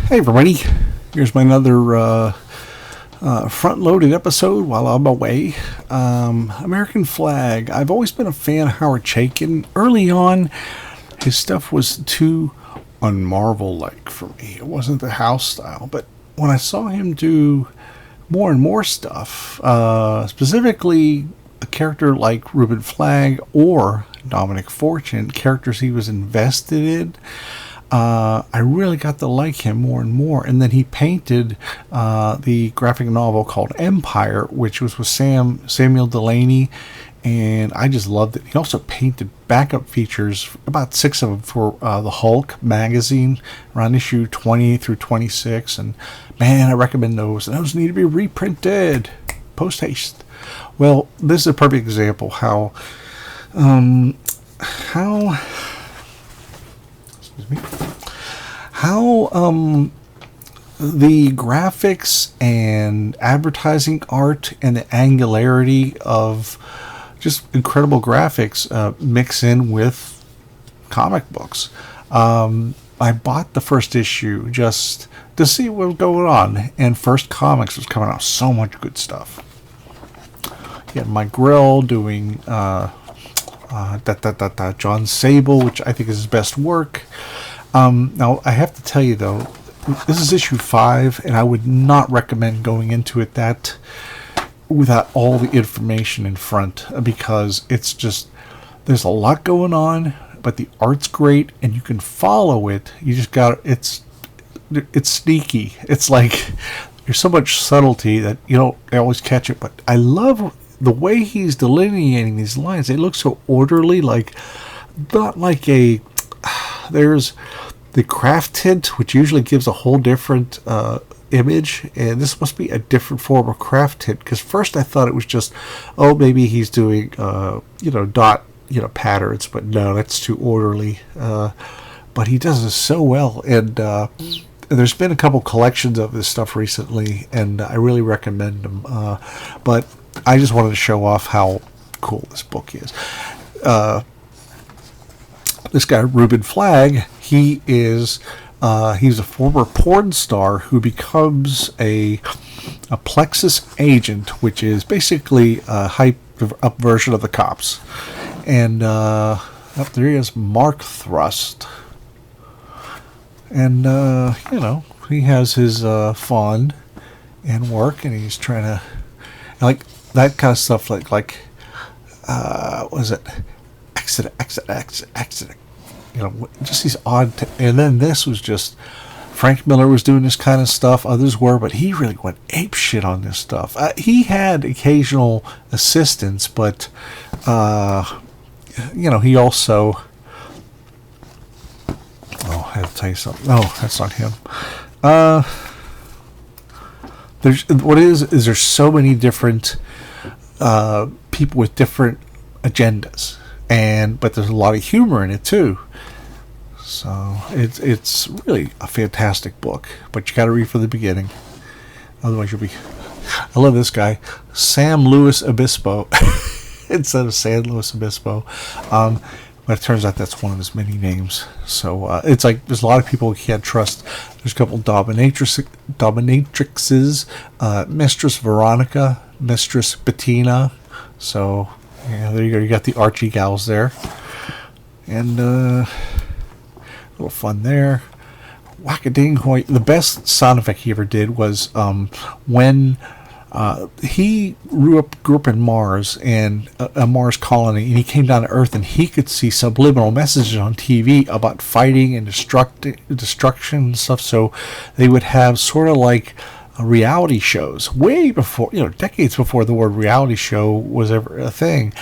Hey everybody, here's my another front-loaded episode while I'm away. American Flagg. I've always been a fan of Howard Chaykin. Early on, his stuff was too un-Marvel-like for me. It wasn't the house style, but when I saw him do more and more stuff, specifically a character like Reuben Flagg or Dominic Fortune, characters he was invested in, I really got to like him more and more. And then he painted the graphic novel called Empire, which was with Samuel Delaney, and I just loved it. He also painted backup features, about 6 of them, for the Hulk magazine, around issue 20 through 26. And man, I recommend those. And those need to be reprinted post haste. Well, this is a perfect example how the graphics and advertising art and the angularity of just incredible graphics mix in with comic books. I bought the first issue just to see what was going on, and First Comics was coming out so much good stuff. You had Mike Grell doing John Sable, which I think is his best work. Now, I have to tell you, though, this is issue 5, and I would not recommend going into it that without all the information in front, because it's just, there's a lot going on, but the art's great, and you can follow it. You just got, it's sneaky. It's like, there's so much subtlety that you don't always catch it, but I love the way he's delineating these lines. They look so orderly, like, not like there's the craft tint, which usually gives a whole different image, and this must be a different form of craft tint, because first I thought it was just, oh, maybe he's doing dot patterns, but no, that's too orderly. But he does this so well, and there's been a couple collections of this stuff recently, and I really recommend them. But I just wanted to show off how cool this book is. This guy, Reuben Flagg, he's a former porn star who becomes a Plexus agent, which is basically a hyped-up version of the cops. And up there he is, Mark Thrust. And, he has his fun and work, and he's trying to, like, that kind of stuff, like what was it? Accident. Just these odd, and then this was just, Frank Miller was doing this kind of stuff, others were, but he really went ape shit on this stuff. He had occasional assistance, but, he also, I have to tell you something. No, that's not him. There's so many different people with different agendas, but there's a lot of humor in it too. So it's really a fantastic book, but you got to read from the beginning, otherwise you'll be. I love this guy, Sam Luis Obispo, instead of San Luis Obispo. But it turns out that's one of his many names. So it's like there's a lot of people you can't trust. There's a couple dominatrixes, Mistress Veronica, Mistress Bettina. So yeah, there you go. You got the Archie gals there, and a little fun there. Whack-a-ding-hoy. The best sound effect he ever did was when he grew up in Mars, and a Mars colony, and he came down to Earth, and he could see subliminal messages on TV about fighting and destruction and stuff. So they would have sort of like reality shows way before, decades before the word reality show was ever a thing.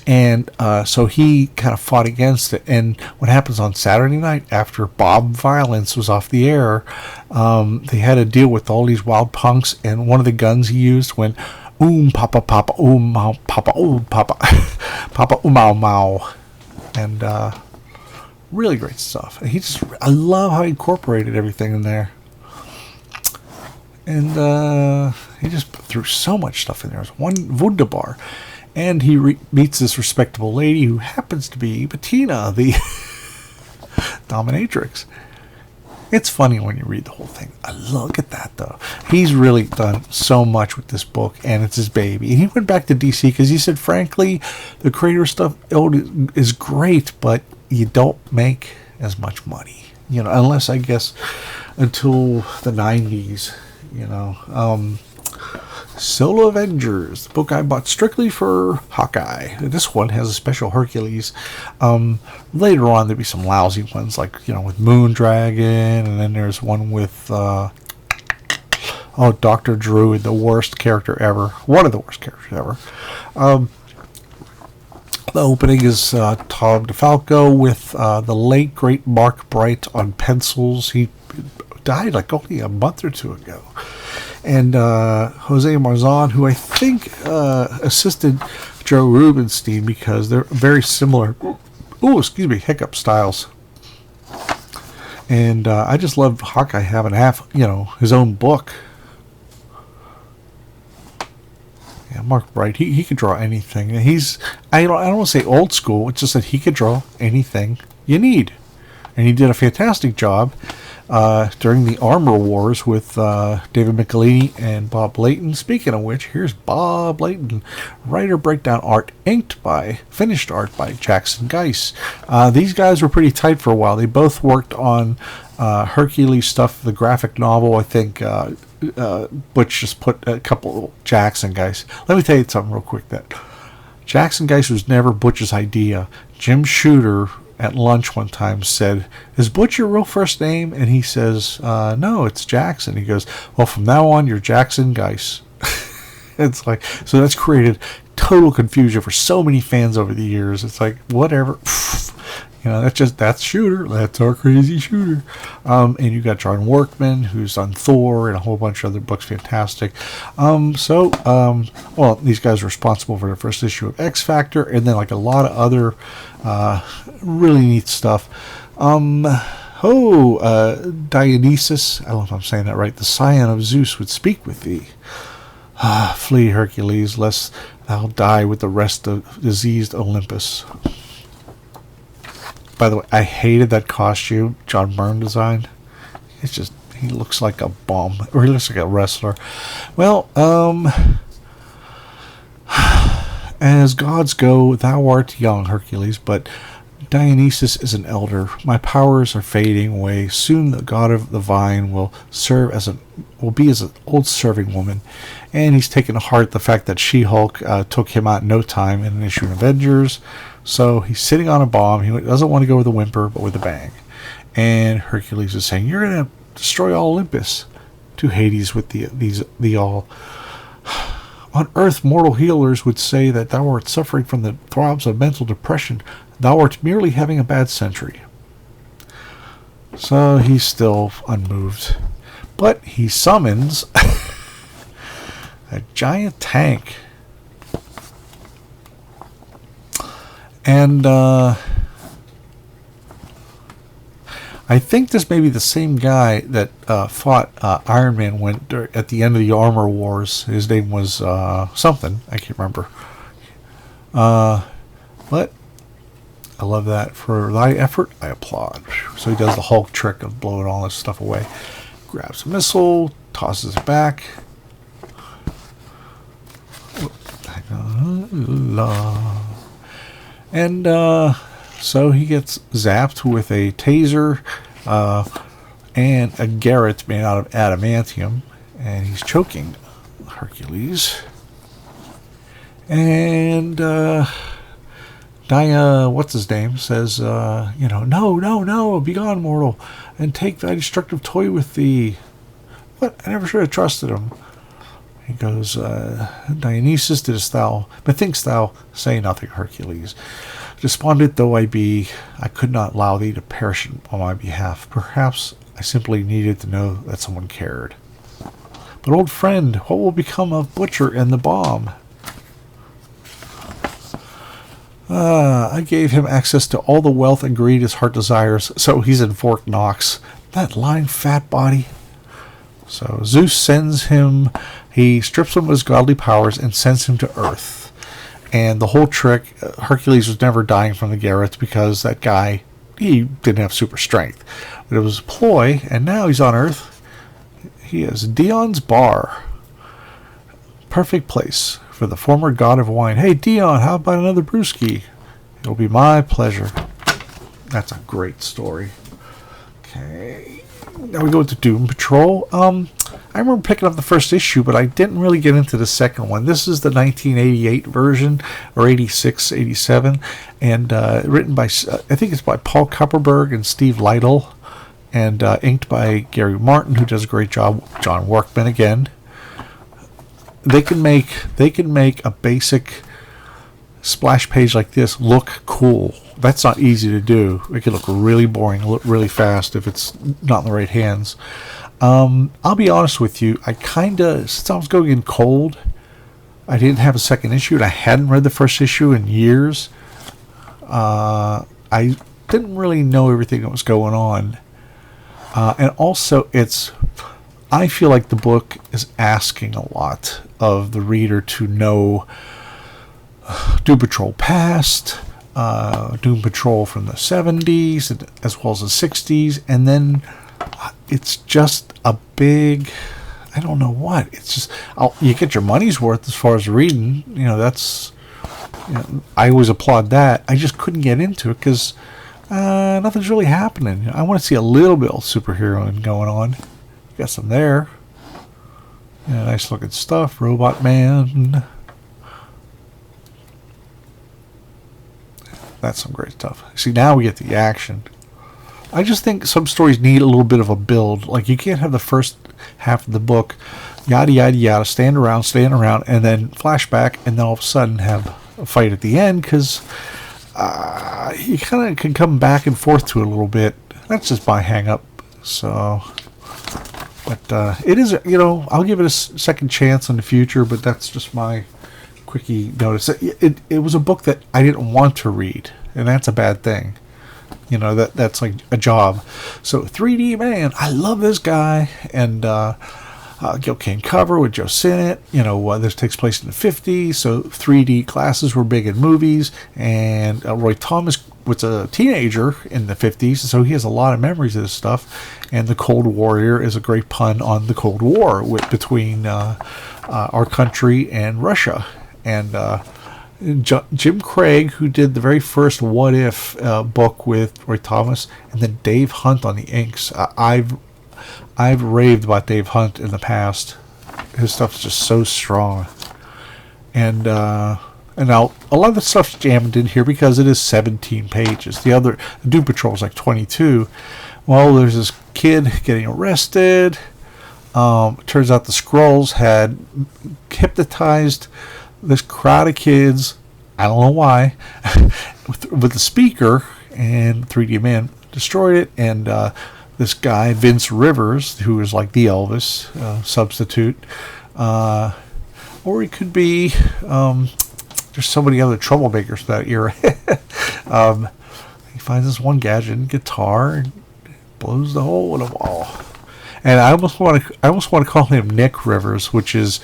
And so he kind of fought against it. And what happens on Saturday night after Bob Violence was off the air, they had to deal with all these wild punks, and one of the guns he used went papa papa mau papa papa papa mau mau, and really great stuff. And I love how he incorporated everything in there. And he just threw so much stuff in there. There's one wunderbar. And he meets this respectable lady who happens to be Bettina, the dominatrix. It's funny when you read the whole thing. I look at that though. He's really done so much with this book, and it's his baby. And he went back to DC because he said, frankly, the creator stuff is great, but you don't make as much money, unless I guess until the 90s, Solo Avengers, the book I bought strictly for Hawkeye. This one has a special Hercules. Later on, there'll be some lousy ones, like, with Moondragon, and then there's one with, Dr. Druid, the worst character ever. One of the worst characters ever. The opening is Tom DeFalco with the late, great Mark Bright on pencils. He died like only a month or two ago. And Jose Marzan, who I think assisted Joe Rubenstein because they're very similar. Hiccup styles. And I just love Hawkeye having his own book. Yeah, Mark Bright, he could draw anything. I don't want to say old school. It's just that he could draw anything you need, and he did a fantastic job. During the Armor Wars with David Michelinie and Bob Layton. Speaking of which, here's Bob Layton, writer breakdown art, finished art by Jackson Geiss. These guys were pretty tight for a while. They both worked on Hercules stuff, the graphic novel. I think Butch just put a couple Jackson Geiss. Let me tell you something real quick. That Jackson Geiss was never Butch's idea. Jim Shooter at lunch one time said, "Is Butch your real first name?" And he says, "No, it's Jackson." He goes, "Well, from now on, you're Jackson Geiss." It's like, so that's created total confusion for so many fans over the years. It's like, whatever. That's Shooter. That's our crazy Shooter. And you got John Workman, who's on Thor and a whole bunch of other books. Fantastic. These guys are responsible for the first issue of X Factor, and then like a lot of other really neat stuff. Dionysus, I don't know if I'm saying that right, the scion of Zeus would speak with thee. Flee, Hercules, lest thou die with the rest of diseased Olympus. By the way, I hated that costume John Byrne designed. It's just, he looks like a bum, or he looks like a wrestler. Well, as gods go, thou art young, Hercules, but Dionysus is an elder. My powers are fading away. Soon the god of the vine will be as an old serving woman. And he's taken to heart the fact that She-Hulk took him out in no time in an issue of Avengers. So he's sitting on a bomb. He doesn't want to go with a whimper, but with a bang. And Hercules is saying, "You're going to destroy all Olympus." To Hades with the all. On earth, mortal healers would say that thou art suffering from the throbs of mental depression. Thou art merely having a bad century. So he's still unmoved. But he summons a giant tank. And I think this may be the same guy that fought Iron Man at the end of the Armor Wars. His name was something. I can't remember. But I love that. For thy effort, I applaud. So he does the Hulk trick of blowing all this stuff away. Grabs a missile, tosses it back. And so he gets zapped with a taser and a garret made out of adamantium, and he's choking Hercules. And what's his name, says, no, begone, mortal, and take thy destructive toy with thee. What? I never should have trusted him. He goes, Dionysus, methinks thou say nothing, Hercules. Despondent though I be, I could not allow thee to perish on my behalf. Perhaps I simply needed to know that someone cared. But old friend, what will become of Butcher and the bomb? I gave him access to all the wealth and greed his heart desires, so he's in Fort Knox. That lying fat body. So Zeus sends him, he strips him of his godly powers and sends him to Earth. And the whole trick, Hercules was never dying from the garrets because that guy, he didn't have super strength. but it was a ploy, and now he's on Earth. He is Dion's Bar. Perfect place for the former god of wine. Hey, Dion, how about another brewski? It'll be my pleasure. That's a great story. Okay. Now we go to Doom Patrol. I remember picking up the first issue, but I didn't really get into the second one. This is the 1988 version, or 86, 87, and written by, I think it's by Paul Kupperberg and Steve Lytle, and inked by Gary Martin, who does a great job. John Workman again. They can make a basic splash page like this look cool. That's not easy to do. It can look really boring, look really fast if it's not in the right hands. I'll be honest with you. Since I was going in cold, I didn't have a second issue, and I hadn't read the first issue in years. I didn't really know everything that was going on. And also, I feel like the book is asking a lot of the reader to know Doom Patrol past, Doom Patrol from the 70s, as well as the 60s, and then it's just a big, I don't know what, it's just, you get your money's worth as far as reading, I always applaud that. I just couldn't get into it because nothing's really happening. I want to see a little bit of superheroing going on. Got some there. Yeah, nice looking stuff. Robot Man. That's some great stuff. See, now we get the action. I just think some stories need a little bit of a build. Like, you can't have the first half of the book, yada, yada, yada, stand around, and then flashback, and then all of a sudden have a fight at the end, because you kind of can come back and forth to it a little bit. That's just my hang-up. So, but it is, I'll give it a second chance in the future, but that's just my quickie notice. It was a book that I didn't want to read, and that's a bad thing. That's like a job. So 3D Man, I love this guy, and Gil Kane cover with Joe Sinnott. This takes place in the 50s, so 3D glasses were big in movies, and Roy Thomas was a teenager in the 50s, so he has a lot of memories of this stuff. And the Cold Warrior is a great pun on the Cold War between our country and Russia. And Jim Craig, who did the very first What If book with Roy Thomas, and then Dave Hunt on the inks. I've raved about Dave Hunt in the past. His stuff's just so strong. And now a lot of the stuff's jammed in here because it is 17 pages. The Doom Patrol is like 22. Well, there's this kid getting arrested. Turns out the Skrulls had hypnotized this crowd of kids, I don't know why, with the speaker, and 3D Man destroyed it. And this guy, Vince Rivers, who is like the Elvis substitute, or he could be there's so many other troublemakers from that era. He finds this one gadget and guitar and blows the hole in the wall. And I almost want to call him Nick Rivers, which is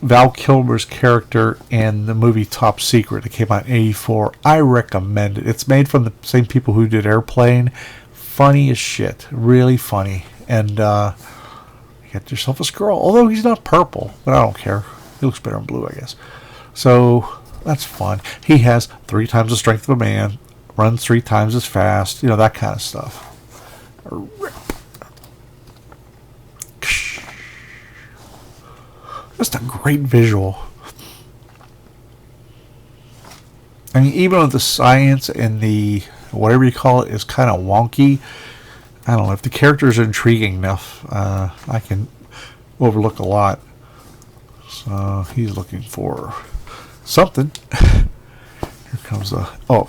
Val Kilmer's character in the movie Top Secret. It came out in 1984. I recommend it. It's made from the same people who did Airplane. Funny as shit. Really funny. And get yourself a Skrull. Although he's not purple, but I don't care. He looks better in blue, I guess. So that's fun. He has 3 times the strength of a man, runs 3 times as fast, that kind of stuff. Just a great visual. I mean, even with the science and the whatever you call it is kind of wonky, I don't know, if the characters are intriguing enough, I can overlook a lot. So he's looking for something. Here comes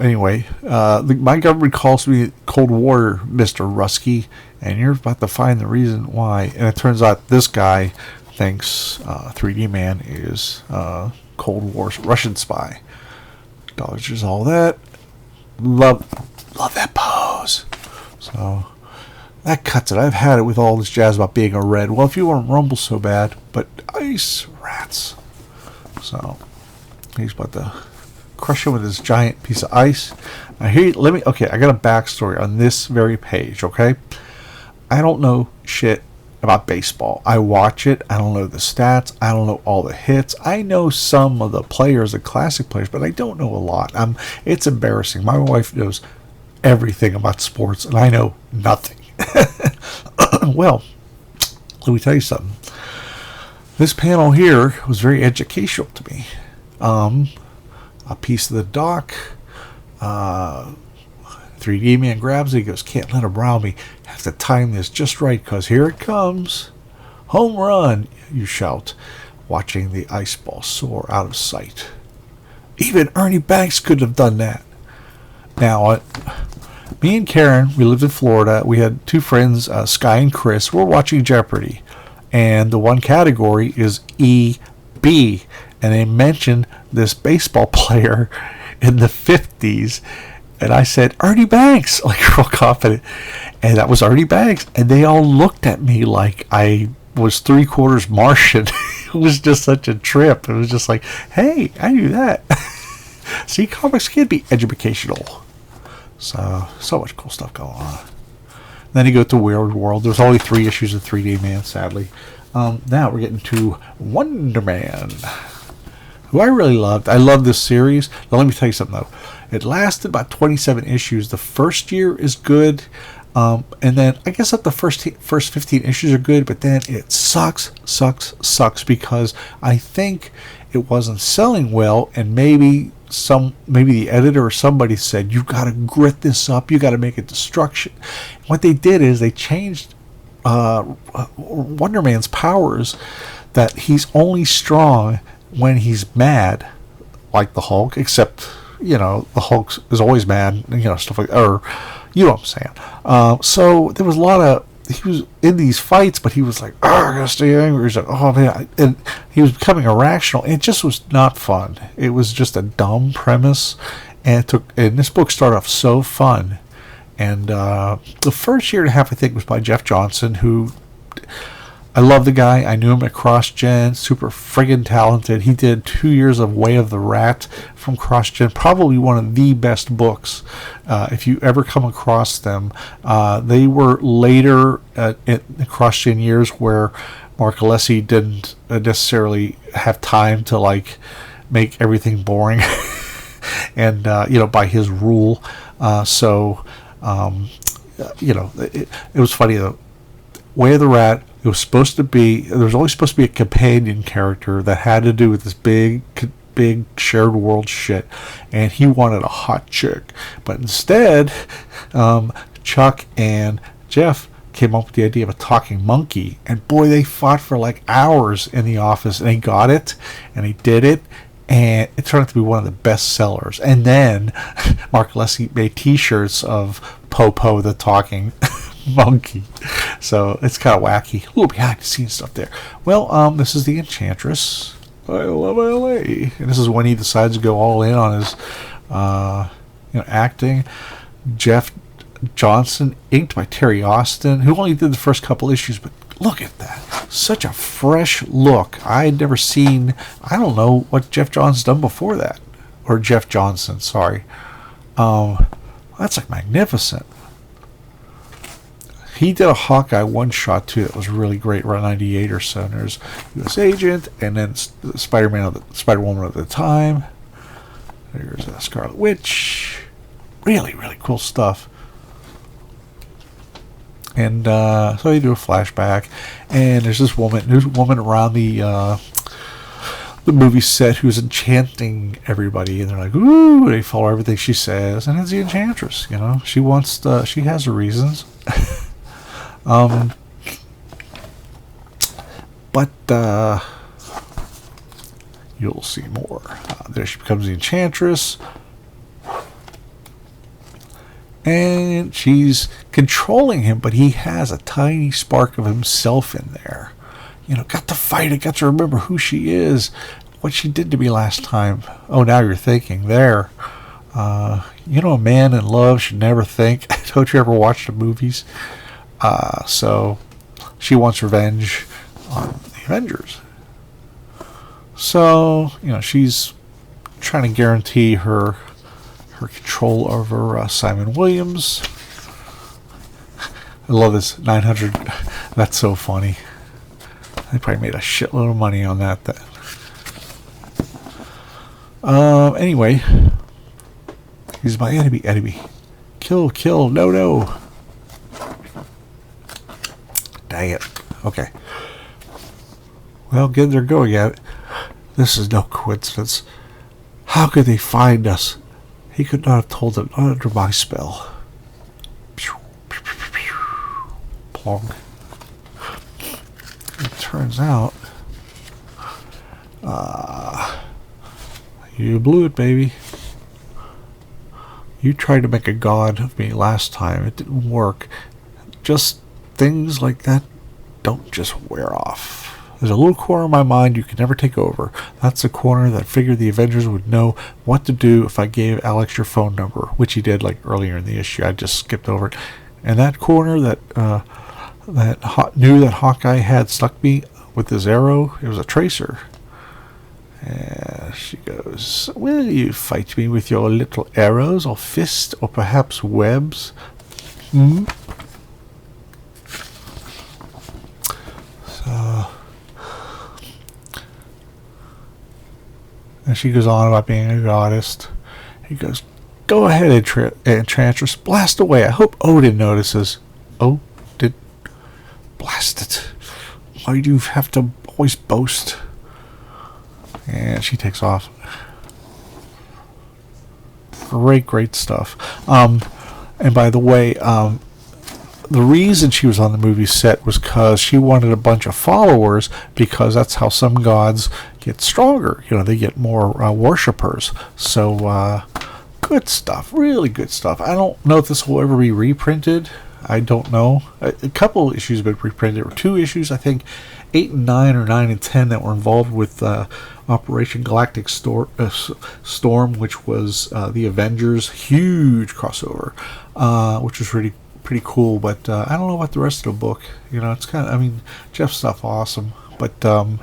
anyway, my government calls me Cold War, Mr. Rusky, and you're about to find the reason why. And it turns out this guy thinks 3D Man is Cold War Russian spy. Dodges all that. Love that pose. So that cuts it. I've had it with all this jazz about being a red. Well, if you want to rumble so bad, but ice rats. So he's about to crush him with this giant piece of ice. Now here, okay, I got a backstory on this very page, okay? I don't know shit about baseball. I watch it. I don't know the stats. I don't know all the hits. I know some of the players, the classic players, but I don't know a lot. It's embarrassing. My wife knows everything about sports, and I know nothing. Well, let me tell you something. This panel here was very educational to me. A piece of the dock. 3D man grabs it. He goes, can't let him round me. Have to time this just right, because here it comes. Home run, you shout, watching the ice ball soar out of sight. Even Ernie Banks couldn't have done that. Now, me and Karen, we lived in Florida. We had two friends, Sky and Chris. We're watching Jeopardy. And the one category is EB. And they mentioned this baseball player in the 50s. And I said, Ernie Banks, like real confident. And that was Ernie Banks. And they all looked at me like I was 3/4 Martian. It was just such a trip. It was just like, hey, I knew that. See, comics can be educational. So much cool stuff going on. Then you go to Weird World. There's only 3 issues of 3D Man, sadly. Now we're getting to Wonder Man, who I really loved. I love this series. Now let me tell you something, though. It lasted about 27 issues. The first year is good. And then I guess the first 15 issues are good, but then it sucks because I think it wasn't selling well, and maybe the editor or somebody said, you got to grit this up, you got to make it destruction. What they did is they changed Wonder Man's powers, that he's only strong when he's mad, like the Hulk, except the Hulk is always mad, stuff like, or you know what I'm saying. So there was a lot of, he was in these fights, but he was like, oh, I gotta stay angry. He's like, oh man, and he was becoming irrational. And it just was not fun. It was just a dumb premise, and this book started off so fun. And the first year and a half, I think, was by Jeff Johnson, who, I love the guy. I knew him at CrossGen. Super friggin' talented. He did 2 years of Way of the Rat from CrossGen. Probably one of the best books. If you ever come across them. They were later in the CrossGen years where Mark Alessi didn't necessarily have time to make everything boring. And, by his rule. It was funny though. Way of the Rat, there was always supposed to be a companion character that had to do with this big shared world shit, and he wanted a hot chick. But instead, Chuck and Jeff came up with the idea of a talking monkey, and boy, they fought for hours in the office, and he got it, and he did it, and it turned out to be one of the best sellers. And then Mark Alessi made t-shirts of Popo the talking monkey. So it's kind of wacky. A little behind the scenes stuff there. Well, this is the Enchantress. I love LA. And this is when he decides to go all in on his acting. Jeff Johnson, inked by Terry Austin, who only did the first couple issues, but look at that. Such a fresh look. I had never seen, I don't know what Jeff Johnson's done before that. Or Jeff Johnson, sorry. That's magnificent. He did a Hawkeye one-shot, too. It was really great, around 98 or so. And there's U.S. Agent, and then Spider-Woman at the time. There's Scarlet Witch. Really, really cool stuff. And so they do a flashback, and there's this woman around the movie set who's enchanting everybody, and they're like, ooh, they follow everything she says, and it's the Enchantress, she has her reasons. But you'll see more. There she becomes the Enchantress, and she's controlling him, but he has a tiny spark of himself in there. Got to fight it, got to remember who she is, what she did to me last time. Oh, now you're thinking there. A man in love should never think. Don't you ever watch the movies? So she wants revenge on the Avengers. So, she's trying to guarantee her control over Simon Williams. I love this 900. That's so funny. They probably made a shitload of money on that. Anyway, he's my enemy. Kill. No. Dang it. Okay. Well, again, they're going at it. This is no coincidence. How could they find us? He could not have told them, not under my spell. Plong. It turns out, you blew it, baby. You tried to make a god of me last time. It didn't work. Just things like that don't just wear off. There's a little corner of my mind you can never take over. That's the corner that figured the Avengers would know what to do if I gave Alex your phone number, which he did like earlier in the issue. I just skipped over it. And that corner that knew that Hawkeye had stuck me with his arrow, it was a tracer. And she goes, will you fight me with your little arrows or fist or perhaps webs? So, and she goes on about being a goddess. He goes, go ahead, Enchantress, blast away. I hope Odin notices. Oh, did blast it. Why do you have to always boast? And she takes off. Great stuff. And by the way, the reason she was on the movie set was because she wanted a bunch of followers, because that's how some gods get stronger. You know, they get more worshippers. So, good stuff. Really good stuff. I don't know if this will ever be reprinted. I don't know. A couple issues have been reprinted, or 2 issues, I think, 8 and 9 or 9 and 10 that were involved with Operation Galactic Storm, which was the Avengers' huge crossover, which was really pretty cool. But I don't know about the rest of the book. You know, it's kind of, I mean, Jeff's stuff awesome, but well,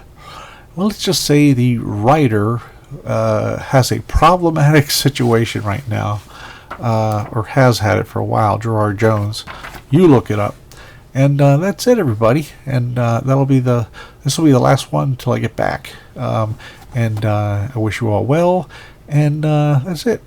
let's just say the writer has a problematic situation right now, or has had it for a while. Gerard Jones, you look it up. And that's it, everybody. And this will be the last one until I get back. And I wish you all well. And that's it.